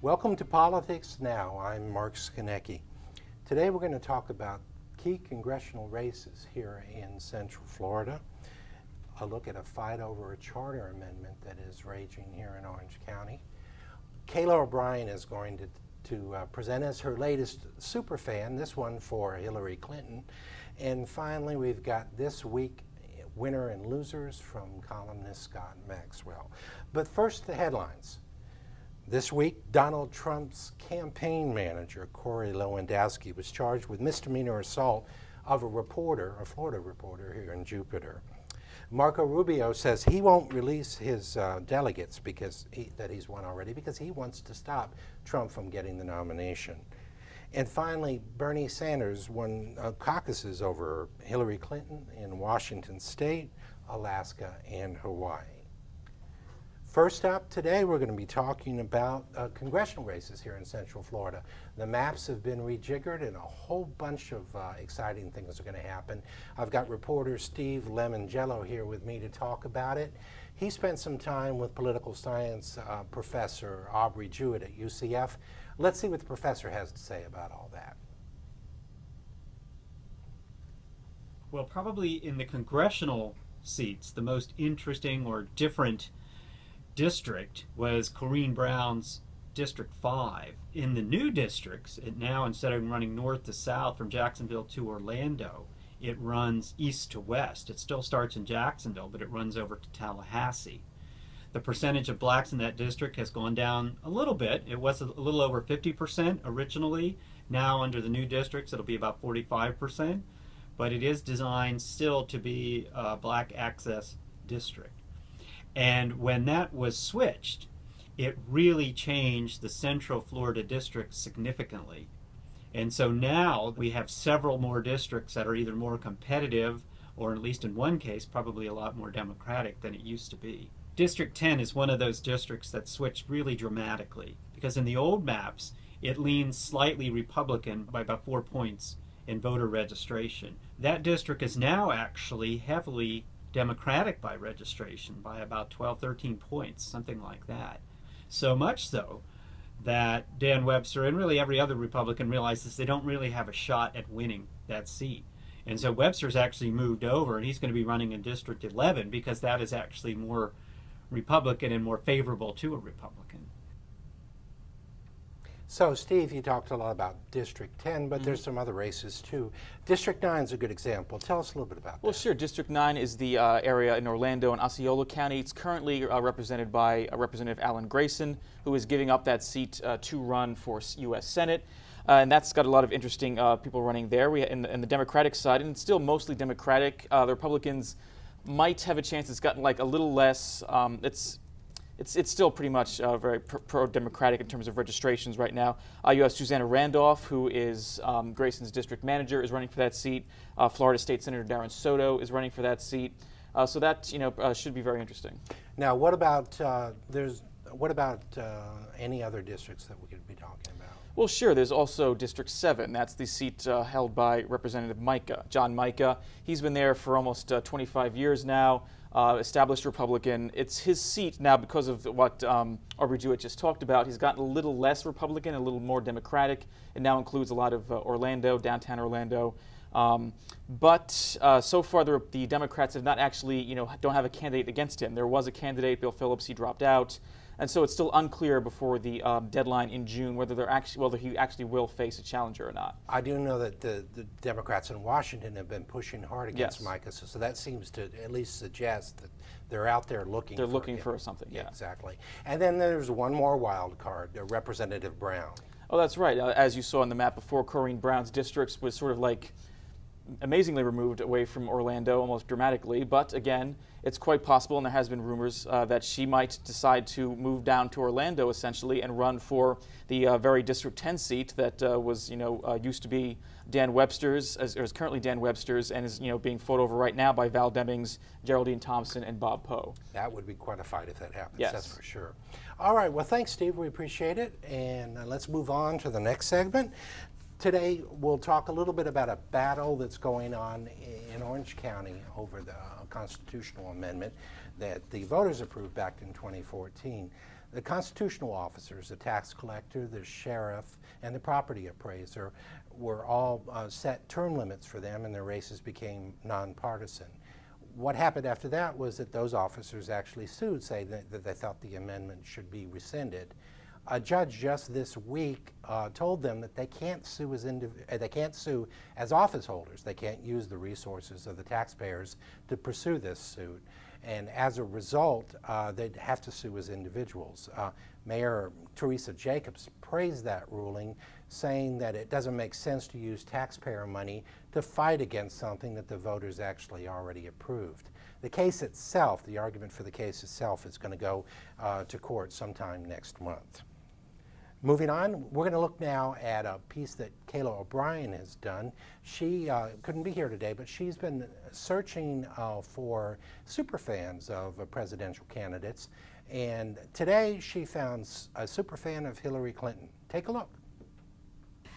Welcome to Politics Now. I'm Mark Skonecki. Today we're going to talk about key congressional races here in Central Florida, a look at a fight over a charter amendment that is raging here in Orange County. Kayla O'Brien is going to present us her latest superfan, this one for Hillary Clinton. And finally, we've got this week winner and losers from columnist Scott Maxwell. But first, the headlines. This week, Donald Trump's campaign manager, Corey Lewandowski, was charged with misdemeanor assault of a Florida reporter here in Jupiter. Marco Rubio says he won't release his delegates that he's won already because he wants to stop Trump from getting the nomination. And finally, Bernie Sanders won caucuses over Hillary Clinton in Washington State, Alaska, and Hawaii. First up today, we're going to be talking about congressional races here in Central Florida. The maps have been rejiggered and a whole bunch of exciting things are going to happen. I've got reporter Steve Lemongello here with me to talk about it. He spent some time with political science professor Aubrey Jewett at UCF. Let's see what the professor has to say about all that. Well, probably in the congressional seats, the most interesting or different district was Chlorine Brown's District 5. In the new districts, it now, instead of running north to south from Jacksonville to Orlando, it runs east to west. It still starts in Jacksonville, but it runs over to Tallahassee. The percentage of blacks in that district has gone down a little bit. It was a little over 50% originally. Now under the new districts, it'll be about 45%, but it is designed still to be a black access district. And when that was switched, it really changed the Central Florida district significantly. And so now we have several more districts that are either more competitive or, at least in one case, probably a lot more democratic than it used to be. District 10 is one of those districts that switched really dramatically because in the old maps, it leans slightly Republican by about 4 points in voter registration. That district is now actually heavily Democratic by registration by about 12, 13 points, something like that. So much so that Dan Webster and really every other Republican realizes they don't really have a shot at winning that seat. And so Webster's actually moved over and he's going to be running in District 11 because that is actually more Republican and more favorable to a Republican. So, Steve, you talked a lot about District 10, but there's some other races too. District 9 is a good example. Tell us a little bit about that. Well, sure. District 9 is the area in Orlando and Osceola County. It's currently represented by Representative Alan Grayson, who is giving up that seat to run for U.S. Senate. And that's got a lot of interesting people running there. In the Democratic side, and it's still mostly Democratic. The Republicans might have a chance. It's gotten like a little less. It's still pretty much very pro-democratic in terms of registrations right now. You have Susanna Randolph, who is Grayson's district manager, is running for that seat. Florida State Senator Darren Soto is running for that seat. So that should be very interesting. Now, what about any other districts that we could be talking about? Well, sure. There's also District 7. That's the seat held by Representative John Mica. He's been there for almost 25 years now. Established Republican. It's his seat now because of what Aubrey Jewett just talked about. He's gotten a little less Republican, a little more Democratic. It now includes a lot of Orlando, downtown Orlando. But so far the Democrats have not actually, don't have a candidate against him. There was a candidate, Bill Phillips, he dropped out. And so it's still unclear before the deadline in June whether he actually will face a challenger or not. I do know that the Democrats in Washington have been pushing hard against Mica, so that seems to at least suggest that they're out there looking. They're looking for something. Yeah, exactly. And then there's one more wild card, Representative Brown. Oh, that's right. As you saw on the map before, Chlorine Brown's districts was sort of like amazingly removed away from Orlando, almost dramatically. But again, it's quite possible, and there has been rumors that she might decide to move down to Orlando, essentially, and run for the very District 10 seat that was, used to be Dan Webster's, or is currently Dan Webster's, and is, being fought over right now by Val Demings, Geraldine Thompson, and Bob Poe. That would be quite a fight if that happens. Yes. That's for sure. All right. Well, thanks, Steve. We appreciate it, and let's move on to the next segment. Today, we'll talk a little bit about a battle that's going on in Orange County over the constitutional amendment that the voters approved back in 2014. The constitutional officers, the tax collector, the sheriff, and the property appraiser were all set term limits for them, and their races became nonpartisan. What happened after that was that those officers actually sued, saying that they thought the amendment should be rescinded. A judge just this week told them that they can't sue as office holders. They can't use the resources of the taxpayers to pursue this suit. And as a result, they'd have to sue as individuals. Mayor Teresa Jacobs praised that ruling, saying that it doesn't make sense to use taxpayer money to fight against something that the voters actually already approved. The case itself, the argument for the case itself, is going to go to court sometime next month. Moving on, we're going to look now at a piece that Kayla O'Brien has done. She couldn't be here today, but she's been searching for superfans of presidential candidates. And today she found a superfan of Hillary Clinton. Take a look.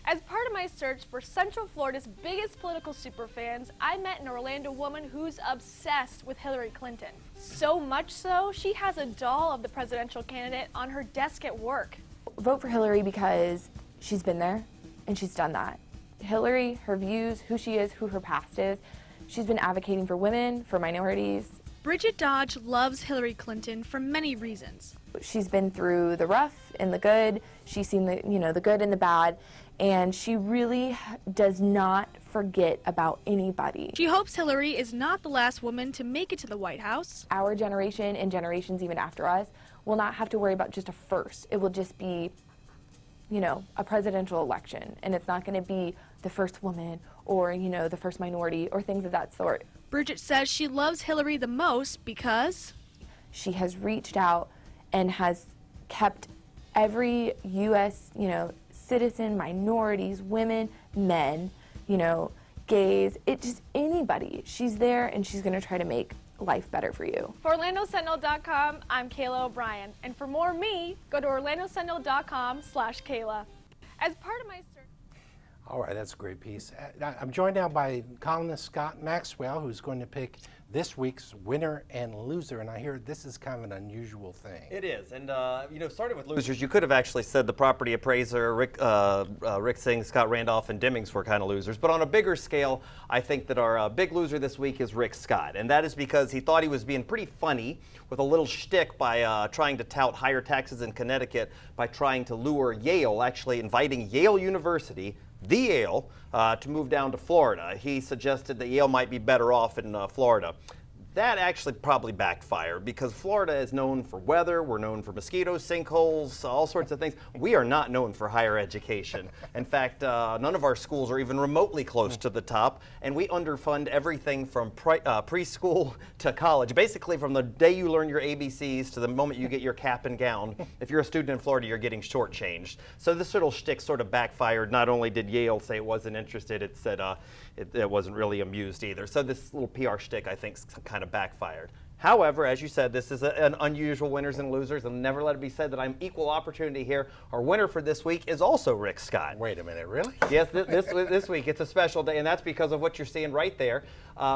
As part of my search for Central Florida's biggest political superfans, I met an Orlando woman who's obsessed with Hillary Clinton. So much so, she has a doll of the presidential candidate on her desk at work. Vote for Hillary because she's been there and she's done that. Hillary, her views, who she is, who her past is, she's been advocating for women, for minorities. Bridget Dodge loves Hillary Clinton for many reasons. She's been through the rough and the good. She's seen the good and the bad, and she really does not forget about anybody. She hopes Hillary is not the last woman to make it to the White House. Our generation and generations even after us will not have to worry about just a first. It will just be, a presidential election, and it's not going to be the first woman or, the first minority or things of that sort. Bridget says she loves Hillary the most because she has reached out and has kept every U.S., citizen, minorities, women, men, gays, anybody. She's there, and she's going to try to make life better for you. For OrlandoSentinel.com, I'm Kayla O'Brien. And for more me, go to OrlandoSentinel.com/Kayla. As part of my search. All right, that's a great piece. I'm joined now by columnist Scott Maxwell, who's going to pick this week's winner and loser, and I hear this is kind of an unusual thing. It is, and starting with losers, you could have actually said the property appraiser, Rick Singh, Scott Randolph, and Demings were kind of losers, but on a bigger scale, I think that our big loser this week is Rick Scott, and that is because he thought he was being pretty funny with a little shtick by trying to tout higher taxes in Connecticut by trying to lure Yale, actually inviting Yale University, the Yale, to move down to Florida. He suggested that Yale might be better off in Florida. That actually probably backfired because Florida is known for weather, we're known for mosquitoes, sinkholes, all sorts of things. We are not known for higher education. In fact, none of our schools are even remotely close to the top, and we underfund everything from preschool to college. Basically, from the day you learn your ABCs to the moment you get your cap and gown, if you're a student in Florida, you're getting shortchanged. So this little shtick sort of backfired. Not only did Yale say it wasn't interested, it said it wasn't really amused either. So this little PR shtick, I think, kind of backfired. However, as you said, this is an unusual winners and losers, and never let it be said that I'm equal opportunity here. Our winner for this week is also Rick Scott. Wait a minute, really? Yes, this week it's a special day, and that's because of what you're seeing right there.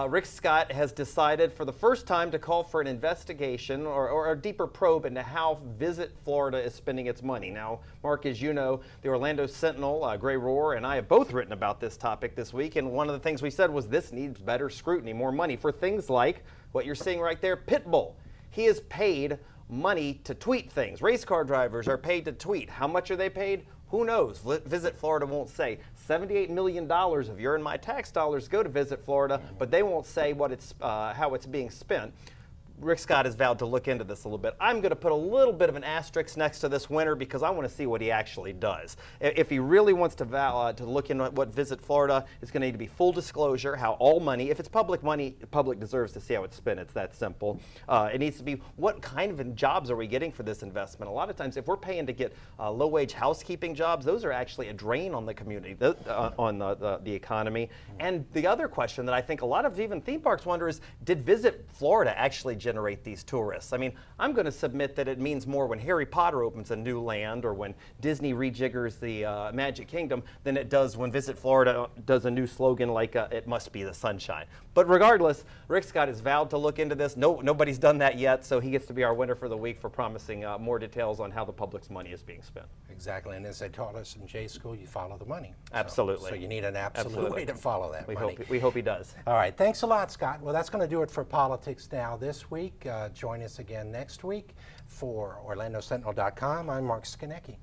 Rick Scott has decided for the first time to call for an investigation or a deeper probe into how Visit Florida is spending its money. Now, Mark, as you know, the Orlando Sentinel, Gray Roar, and I have both written about this topic this week, and one of the things we said was this needs better scrutiny, more money for things like what you're seeing right there, Pitbull. He is paid money to tweet things. Race car drivers are paid to tweet. How much are they paid? Who knows? Visit Florida won't say. $78 million of your and my tax dollars go to Visit Florida, but they won't say what how it's being spent. Rick Scott has vowed to look into this a little bit. I'm going to put a little bit of an asterisk next to this winner because I want to see what he actually does. If he really wants to look into what Visit Florida, it's going to need to be full disclosure, how all money, if it's public money, the public deserves to see how it's spent. It's that simple. It needs to be what kind of jobs are we getting for this investment? A lot of times if we're paying to get low-wage housekeeping jobs, those are actually a drain on the community, on the economy. And the other question that I think a lot of even theme parks wonder is, did Visit Florida actually generate these tourists. I mean, I'm going to submit that it means more when Harry Potter opens a new land or when Disney rejiggers the Magic Kingdom than it does when Visit Florida does a new slogan like it must be the sunshine. But regardless, Rick Scott has vowed to look into this. Nobody's done that yet, so he gets to be our winner for the week for promising more details on how the public's money is being spent. Exactly, and as they taught us in J school, you follow the money. Absolutely. So you need an absolute Absolutely. way to follow that money. We hope he does. All right, thanks a lot, Scott. Well, that's going to do it for Politics Now this week. Join us again next week for OrlandoSentinel.com. I'm Mark Skonecki.